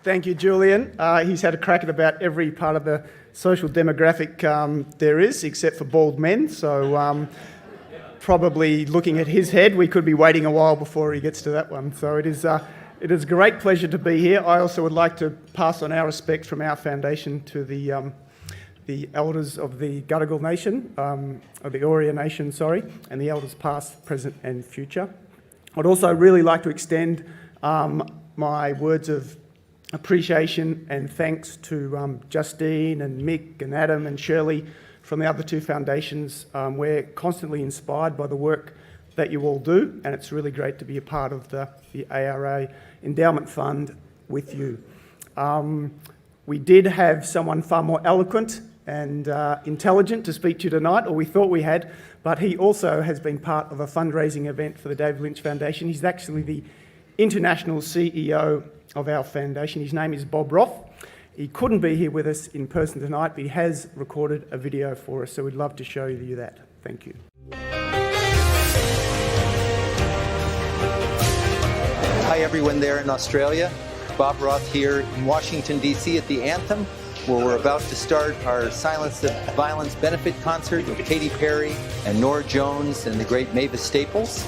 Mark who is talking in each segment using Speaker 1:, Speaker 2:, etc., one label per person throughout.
Speaker 1: Thank you, Julian. He's had a crack at about every part of the social demographic there is, except for bald men. So probably looking at his head, we could be waiting a while before he gets to that one. So it is a great pleasure to be here. I also would like to pass on our respects from our foundation to the elders of the Gadigal Nation, of the Oria Nation, and the elders past, present and future. I'd also really like to extend my words of appreciation and thanks to Justine and Mick and Adam and Shirley from the other two foundations. We're constantly inspired by the work that you all do, and it's really great to be a part of the ARA Endowment Fund with you. We did have someone far more eloquent and intelligent to speak to tonight, or we thought we had, but he also has been part of a fundraising event for the David Lynch Foundation. He's actually the international CEO of our foundation. His name is Bob Roth. He couldn't be here with us in person tonight, but he has recorded a video for us, so we'd love to show you that. Thank you.
Speaker 2: Hi everyone there in Australia. Bob Roth here in Washington, D.C. at the Anthem, where we're about to start our Silence the Violence benefit concert with Katy Perry and Norah Jones and the great Mavis Staples.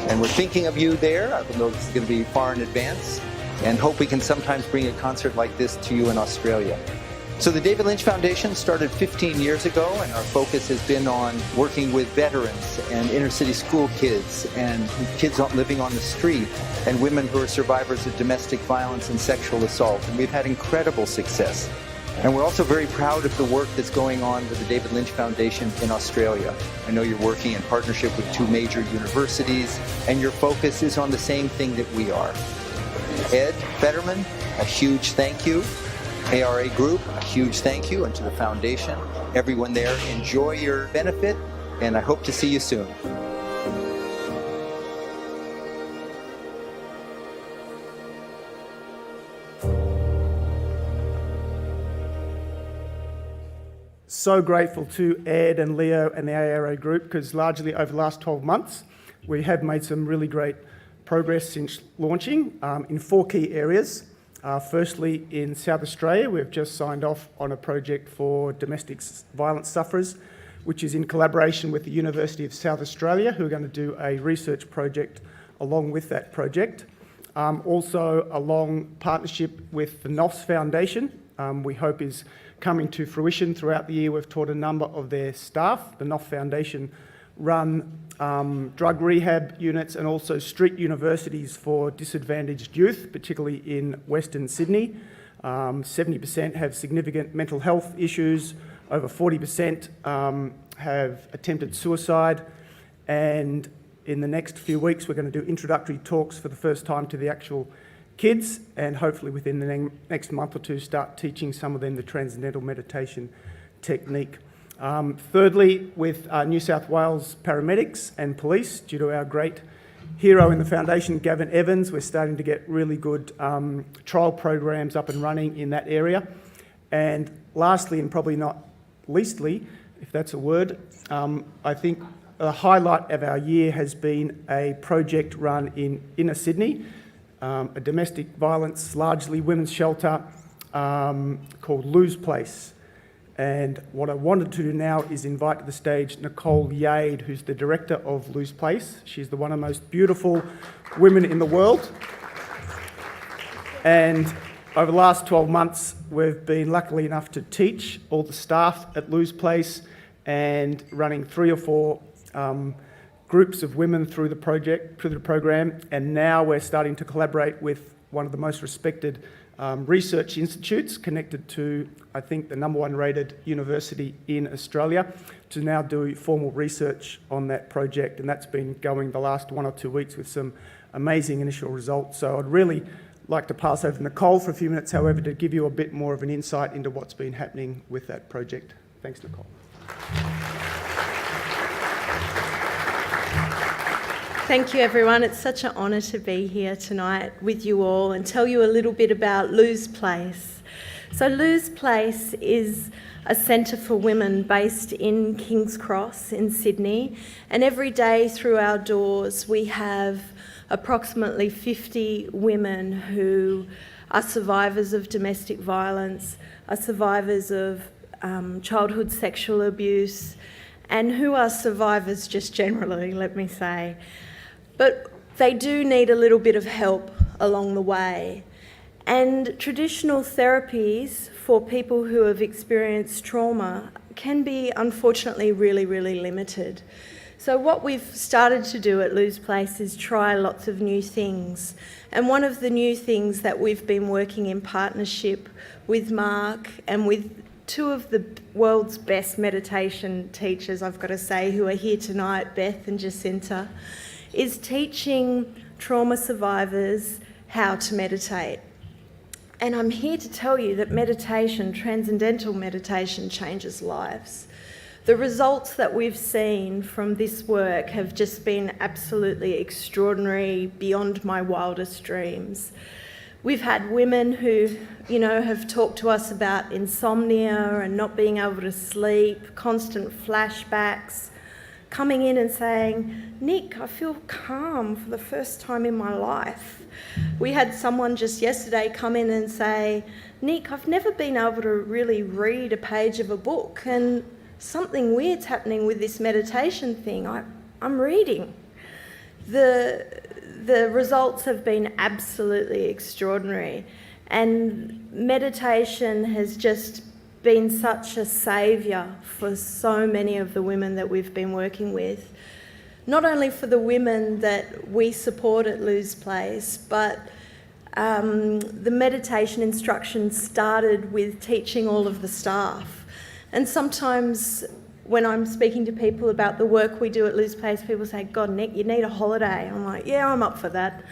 Speaker 2: And we're thinking of you there. I know this is going to be far in advance, and hope we can sometimes bring a concert like this to you in Australia. So the David Lynch Foundation started 15 years ago, and our focus has been on working with veterans and inner city school kids and kids living on the street and women who are survivors of domestic violence and sexual assault. And we've had incredible success. And we're also very proud of the work that's going on with the David Lynch Foundation in Australia. I know you're working in partnership with 2 major universities, and your focus is on the same thing that we are. Ed Fetterman, a huge thank you. ARA Group, a huge thank you. And to the foundation, everyone there, enjoy your benefit, and I hope to see you soon.
Speaker 1: So grateful to Ed and Leo and the ARA Group, because largely over the last 12 months, we have made some really great progress since launching in 4 key areas. Firstly, in South Australia, we've just signed off on a project for domestic violence sufferers, which is in collaboration with the University of South Australia, who are going to do a research project along with that project. Also, a long partnership with the NOFS Foundation, we hope is coming to fruition throughout the year. We've taught a number of their staff. The NOFS Foundation run drug rehab units and also street universities for disadvantaged youth, particularly in Western Sydney. 70% have significant mental health issues, over 40% have attempted suicide, and in the next few weeks we're going to do introductory talks for the first time to the actual kids, and hopefully within the next month or two start teaching some of them the transcendental meditation technique. Thirdly, with New South Wales paramedics and police, due to our great hero in the foundation, Gavin Evans, we're starting to get really good trial programs up and running in that area. And lastly, and probably not leastly, if that's a word, I think the highlight of our year has been a project run in inner Sydney, a domestic violence, largely women's shelter called Lou's Place. And what I wanted to do now is invite to the stage Nicole Yade, who's the director of Lou's Place. She's one of the most beautiful women in the world. And over the last 12 months, we've been lucky enough to teach all the staff at Lou's Place and running 3 or 4 groups of women through the program. And now we're starting to collaborate with one of the most respected research institutes connected to, I think, the #1 rated university in Australia to now do formal research on that project. And that's been going the last 1 or 2 weeks with some amazing initial results. So I'd really like to pass over to Nicole for a few minutes, however, to give you a bit more of an insight into what's been happening with that project. Thanks, Nicole.
Speaker 3: Thank you, everyone. It's such an honour to be here tonight with you all and tell you a little bit about Lou's Place. So Lou's Place is a centre for women based in King's Cross in Sydney, and every day through our doors we have approximately 50 women who are survivors of domestic violence, are survivors of childhood sexual abuse, and who are survivors just generally, let me say. But they do need a little bit of help along the way. And traditional therapies for people who have experienced trauma can be, unfortunately, really, really limited. So what we've started to do at Lou's Place is try lots of new things. And one of the new things that we've been working in partnership with Mark and with two of the world's best meditation teachers, I've got to say, who are here tonight, Beth and Jacinta, is teaching trauma survivors how to meditate. And I'm here to tell you that meditation, transcendental meditation, changes lives. The results that we've seen from this work have just been absolutely extraordinary, beyond my wildest dreams. We've had women who, have talked to us about insomnia and not being able to sleep, constant flashbacks, coming in and saying, "Nick, I feel calm for the first time in my life." We had someone just yesterday come in and say, "Nick, I've never been able to really read a page of a book, and something weird's happening with this meditation thing. I'm reading." The results have been absolutely extraordinary, and meditation has just been such a saviour for so many of the women that we've been working with. Not only for the women that we support at Lou's Place, but the meditation instruction started with teaching all of the staff. And sometimes when I'm speaking to people about the work we do at Lou's Place, people say, "God, Nick, you need a holiday." I'm like, yeah, I'm up for that.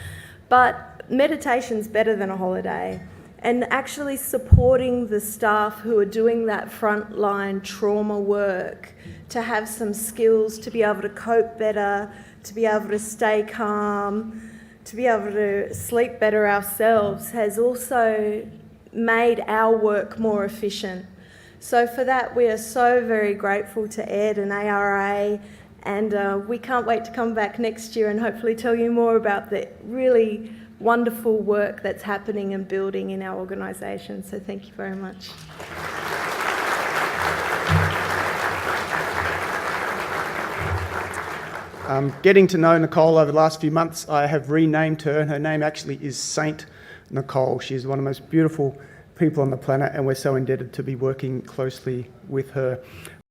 Speaker 3: But meditation's better than a holiday. And actually supporting the staff who are doing that frontline trauma work to have some skills to be able to cope better, to be able to stay calm, to be able to sleep better ourselves has also made our work more efficient. So for that, we are so very grateful to Ed and ARA, and we can't wait to come back next year and hopefully tell you more about the really wonderful work that's happening and building in our organisation. So thank you very much.
Speaker 1: Getting to know Nicole over the last few months, I have renamed her, and her name actually is Saint Nicole. She's one of the most beautiful people on the planet, and we're so indebted to be working closely with her.